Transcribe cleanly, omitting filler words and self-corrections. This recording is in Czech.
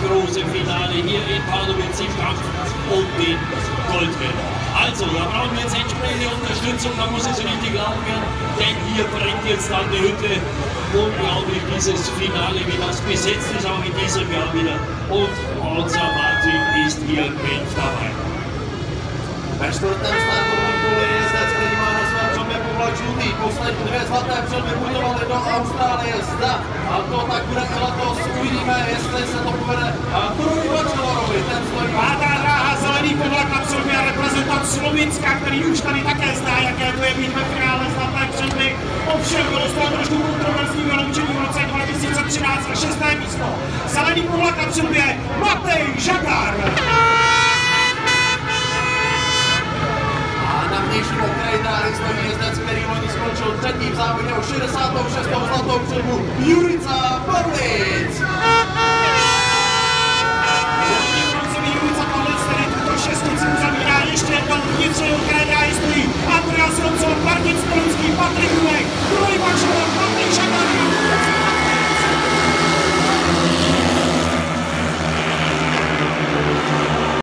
große Finale hier in Pardubice im Kampf um den Goldring. Also, da brauchen wir jetzt entsprechende Unterstützung, da muss es richtig laut werden, denn hier brennt jetzt dann die Hütte. Unglaublich dieses Finale, wie das besetzt ist, auch in diesem Jahr wieder. Und unser Martin ist hier mit dabei. Ve čtvrtém startovním poli jezdec, který má na svém přilbě pohled žlutý. Poslední dvě zlaté přilby putovaly do Austrálie. Zda a to tak bude i letos. Uvidíme, jestli se to povede Toruji Bachelorovi. Ten stojí. Pátá dráha, zelený povlak na přilbě a reprezentant Slovinska, který už tady také zná, jaké to je být ve finále zlaté přilby. Ovšem, dostal trošku kontroverzní vyloučení v roce 2013 a 6. místo. Zelený povlak na přilbě Matej Žagar. Na vnějším okraji dráhy stojí jezdec, který loni skončil třetí v závodě o 66. zlatou přilbu Jurica Pavlic.